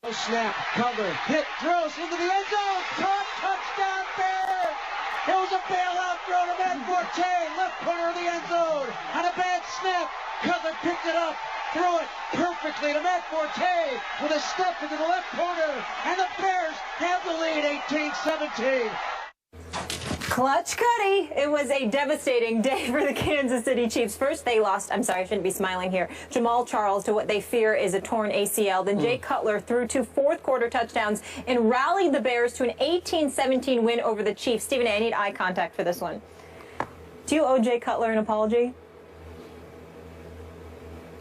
Snap, cover, hit, throws into the end zone, caught, touchdown Bears! It was a bailout throw to Matt Forte, left corner of the end zone, and a bad snap. Cutler picked it up, threw it perfectly to Matt Forte with a step into the left corner, and the Bears have the lead 18-17. Clutch Cuddy. It was a devastating day for the Kansas City Chiefs. First, they lost, I'm sorry, I shouldn't be smiling here, Jamal Charles to what they fear is a torn ACL. Then Jay Cutler threw 2 fourth-quarter touchdowns and rallied the Bears to an 18-17 win over the Chiefs. Stephen A., I need eye contact for this one. Do you owe Jay Cutler an apology?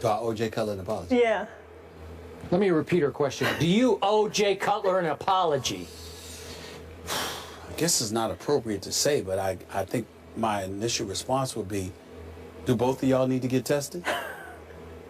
Do I owe Jay Cutler an apology? Yeah. Let me repeat her question. Do you owe Jay Cutler an apology? I guess it's not appropriate to say, but I think my initial response would be, do both of y'all need to get tested?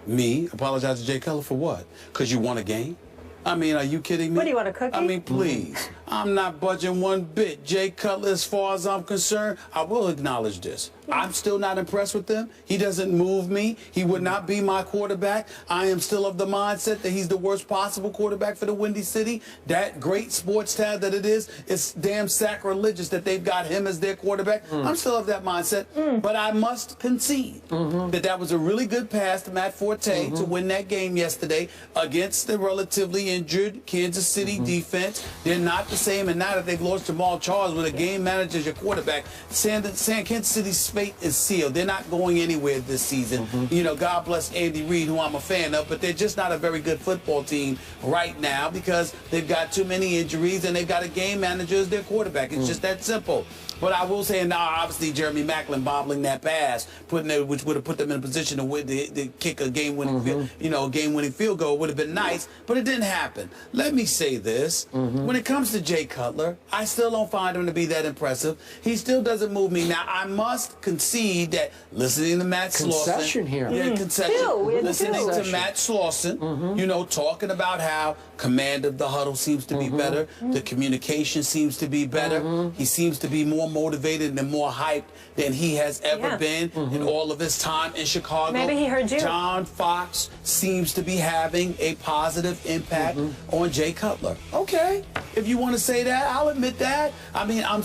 Me apologize to Jay Cutler for what? Because you won a game? I mean, are you kidding me? What, do you want a cookie? I mean, please. I'm not budging one bit. Jay Cutler, as far as I'm concerned, I will acknowledge this. I'm still not impressed with him. He doesn't move me. He would not be my quarterback. I am still of the mindset that he's the worst possible quarterback for the Windy City. That great sports tab that it is, it's damn sacrilegious that they've got him as their quarterback. I'm still of that mindset. But I must concede that that was a really good pass to Matt Forte to win that game yesterday against the relatively injured Kansas City defense. They're not the same, and now that they've lost Jamal Charles with a game manager as your quarterback, Kansas City's fate is sealed. They're not going anywhere this season. You know, God bless Andy Reid, who I'm a fan of, but they're just not a very good football team right now because they've got too many injuries and they've got a game manager as their quarterback. It's just that simple. But I will say, now obviously Jeremy Maclin bobbling that pass, which would have put them in a position to win, to kick a game-winning, game-winning field goal would have been nice, but it didn't happen. Let me say this: when it comes to Jay Cutler, I still don't find him to be that impressive. He still doesn't move me. Now I must concede that listening to Matt Slauson, concession here, listening to Matt Slauson, you know, talking about how command of the huddle seems to be better, the communication seems to be better, he seems to be more motivated and more hyped than he has ever been in all of his time in Chicago. Maybe he heard you. John Fox seems to be having a positive impact on Jay Cutler. Okay, if you want to say that, I'll admit that. I mean, I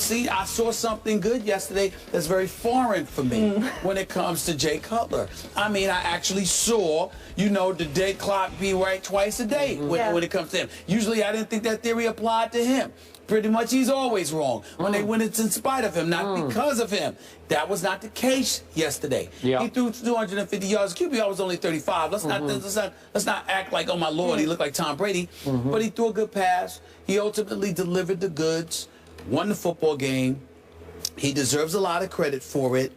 saw something good yesterday that's very foreign for me when it comes to Jay Cutler. I mean, I actually saw, you know, the dead clock be right twice a day when it comes to him. Usually I didn't think that theory applied to him. Pretty much he's always wrong when they win. It's in spite of him, not because of him. That was not the case yesterday. He threw 250 yards. QBR was only 35. Let's not act like, oh my Lord, he looked like Tom Brady. But he threw a good pass. He ultimately delivered the goods, won the football game. He deserves a lot of credit for it.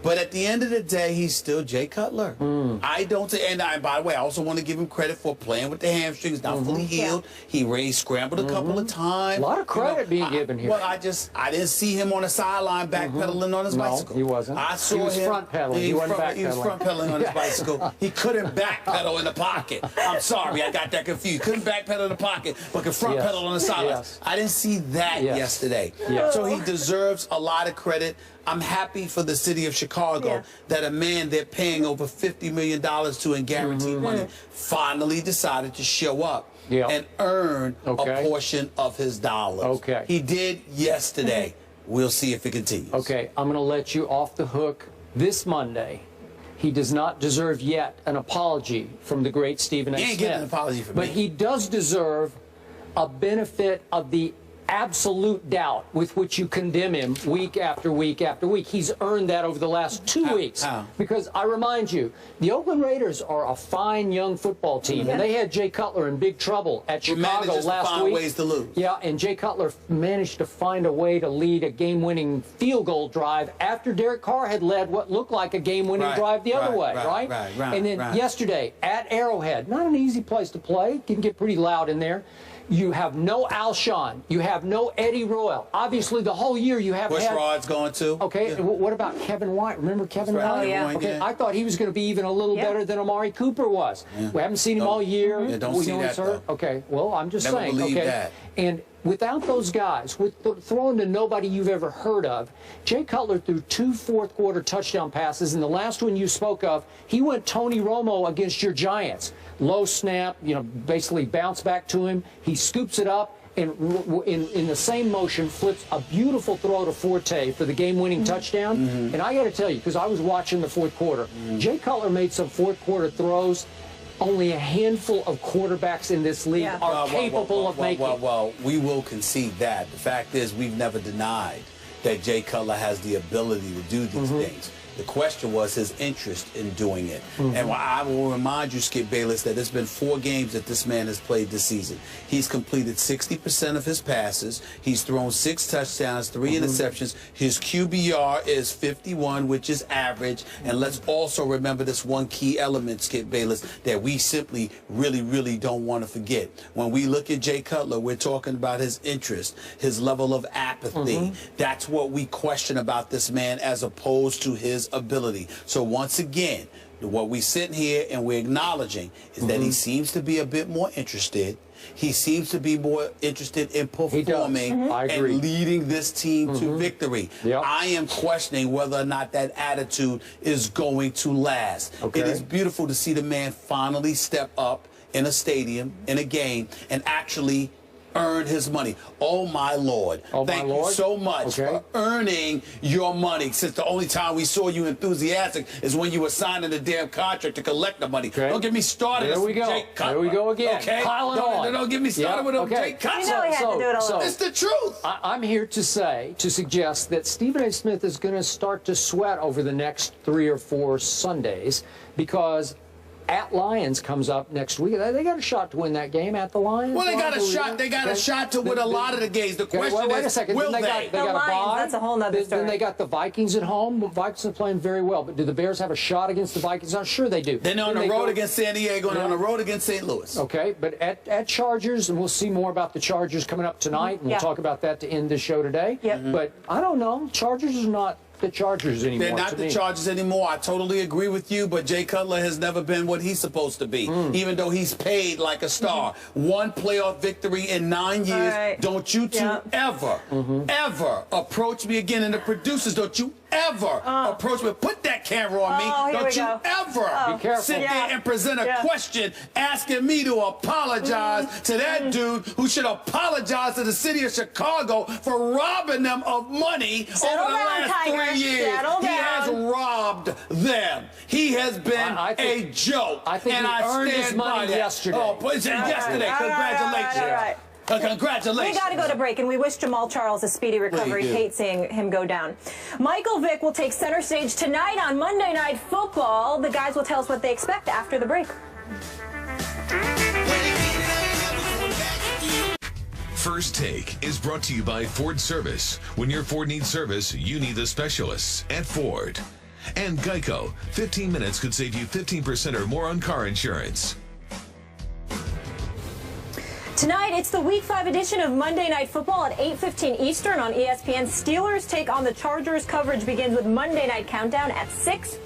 But at the end of the day, he's still Jay Cutler. I don't, and by the way, I also want to give him credit for playing with the hamstrings, not fully healed. He scrambled a couple of times. A lot of credit being given here. Well, I didn't see him on the sideline backpedaling on his bicycle. No, he wasn't. I saw him. He was front pedaling. He wasn't backpedaling. He was front pedaling on his bicycle. He couldn't backpedal in the pocket. I'm sorry, I got that confused. Couldn't backpedal in the pocket, but could front pedal on the sideline. I didn't see that yesterday. So he deserves a lot of credit. I'm happy for the city of Chicago that a man they're paying over $50 million to in guaranteed money finally decided to show up and earn a portion of his dollars. He did yesterday. We'll see if it continues. Okay, I'm going to let you off the hook this Monday. He does not deserve yet an apology from the great Stephen A. He ain't getting an apology from me. But he does deserve a benefit of the absolute doubt with which you condemn him week after week after week. He's earned that over the last 2 weeks. Because I remind you, the Oakland Raiders are a fine young football team, and they had Jay Cutler in big trouble at Chicago last week. Ways to lose. Yeah, and Jay Cutler managed to find a way to lead a game-winning field goal drive after Derek Carr had led what looked like a game-winning drive the other way, right? And then yesterday at Arrowhead, not an easy place to play, can get pretty loud in there. You have no Alshon. You have have no Eddie Royal. Obviously, the whole year you have had... Bushrod's going too. Okay, yeah. What about Kevin White? Remember Kevin Right. White? Oh, yeah. Okay, I thought he was going to be even a little better than Amari Cooper was. Yeah. We haven't seen him all year. Yeah, don't We see know that, he's hurt. though. Okay, well, I'm just Never saying. believe Okay, that. and without those guys, with throwing to nobody you've ever heard of, Jay Cutler threw 2 fourth-quarter touchdown passes, and the last one you spoke of, he went Tony Romo against your Giants. Low snap, basically bounce back to him. He scoops it up, and in the same motion flips a beautiful throw to Forte for the game-winning touchdown. And I got to tell you, because I was watching the fourth quarter, Jay Cutler made some fourth-quarter throws only a handful of quarterbacks in this league are capable of making. Well, we will concede that. The fact is, we've never denied that Jay Cutler has the ability to do these things. The question was his interest in doing it. And I will remind you, Skip Bayless, that it's been 4 games that this man has played this season. He's completed 60% of his passes. He's thrown 6 touchdowns, 3 interceptions. His QBR is 51, which is average. And let's also remember this one key element, Skip Bayless, that we simply really don't want to forget. When we look at Jay Cutler, we're talking about his interest, his level of apathy. That's what we question about this man as opposed to his ability. So once again, what we sit here and we're acknowledging is that he seems to be a bit more interested. He seems to be more interested in performing and leading this team to victory. I am questioning whether or not that attitude is going to last. It is beautiful to see the man finally step up in a stadium, in a game, and actually earn his money. Oh, my Lord. Thank you so much for earning your money, since the only time we saw you enthusiastic is when you were signing the damn contract to collect the money. Don't get me started. There we go. There we go again. Piling on. Don't get me started with a Jay Cutler. You know he had to do it alone. It's the truth. I'm here to suggest that Stephen A. Smith is going to start to sweat over the next 3 or 4 Sundays, because at Lions comes up next week. They got a shot to win that game at the Lions. Well, they got a shot. They got a shot to win a lot of the games. The question wait a is, second. will They they? got a bye. That's a whole nother story. Then they got the Vikings at home. The Vikings are playing very well. But do the Bears have a shot against the Vikings? I'm sure they do. They're on the road against San Diego and on the road against St. Louis. Okay, but at Chargers, and we'll see more about the Chargers coming up tonight, and we'll talk about that to end this show today. But I don't know. Chargers is not the Chargers anymore. They're not the Chargers anymore. I totally agree with you, but Jay Cutler has never been what he's supposed to be, even though he's paid like a star. 1 playoff victory in 9 years. Don't you two ever approach me again. And the producers, don't you ever approach me. Put that camera on me. Don't you ever sit there and present a question asking me to apologize to that dude who should apologize to the city of Chicago for robbing them of money over the last 3 years. He has robbed them. He has been a joke. I think he earned his money yesterday. Yesterday. Congratulations. Congratulations. We got to go to break, and we wish Jamal Charles a speedy recovery. Hate seeing him go down. Michael Vick will take center stage tonight on Monday Night Football. The guys will tell us what they expect after the break. First Take is brought to you by Ford Service. When your Ford needs service, you need the specialists at Ford. And Geico. 15 minutes could save you 15% or more on car insurance. Tonight, it's the Week 5 edition of Monday Night Football at 8:15 Eastern on ESPN. Steelers take on the Chargers. Coverage begins with Monday Night Countdown at 6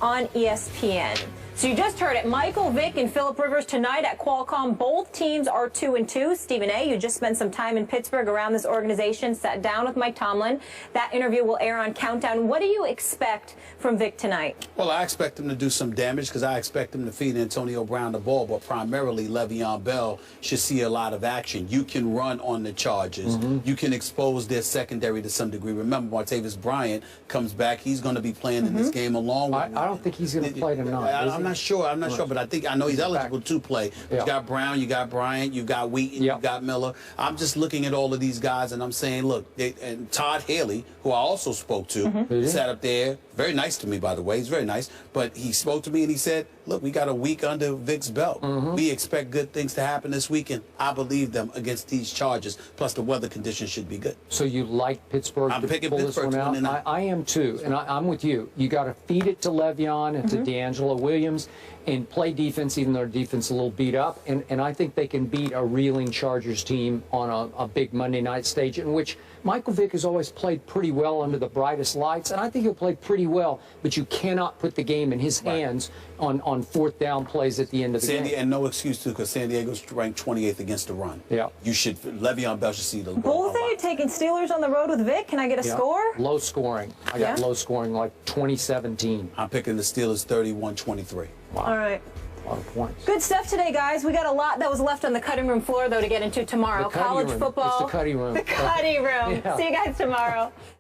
on ESPN. So you just heard it. Michael Vick and Phillip Rivers tonight at Qualcomm. Both teams are 2-2. Stephen A., you just spent some time in Pittsburgh around this organization, sat down with Mike Tomlin. That interview will air on Countdown. What do you expect from Vick tonight? Well, I expect him to do some damage because I expect him to feed Antonio Brown the ball, but primarily Le'Veon Bell should see a lot of action. You can run on the Chargers. You can expose their secondary to some degree. Remember, Martavis Bryant comes back. He's going to be playing in this game along with I don't think he's going to play tonight. I'm not sure. I'm not sure, but I know he's eligible to play. You got Brown, you got Bryant, you got Wheaton, you got Miller. I'm just looking at all of these guys, and I'm saying, look, and Todd Haley, who I also spoke to, sat up there. Very nice to me, by the way. He's very nice. But he spoke to me, and he said, look, we got a week under Vic's belt. We expect good things to happen this weekend. I believe them against these Chargers. Plus, the weather conditions should be good. So you like Pittsburgh I'm to picking pull Pittsburgh this one out? I am too, and I'm with you. You got to feed it to Le'Veon and to D'Angelo Williams and play defense, even though their defense is a little beat up. And I think they can beat a reeling Chargers team on a big Monday night stage in which Michael Vick has always played pretty well under the brightest lights, and I think he'll play pretty well, but you cannot put the game in his hands on fourth down plays at the end of the game. And no excuse, too, because San Diego's ranked 28th against the run. Yeah. You should, Le'Veon Bell should see the Both of you taking Steelers on the road with Vic. Can I get a score? Low scoring. I got low scoring, like 2017. I'm picking the Steelers 31-23. Wow. All right. A lot of points. Good stuff today, guys. We got a lot that was left on the cutting room floor, though, to get into tomorrow. The cutting College room. football. It's the cutting room. The cutting room. Yeah. See you guys tomorrow.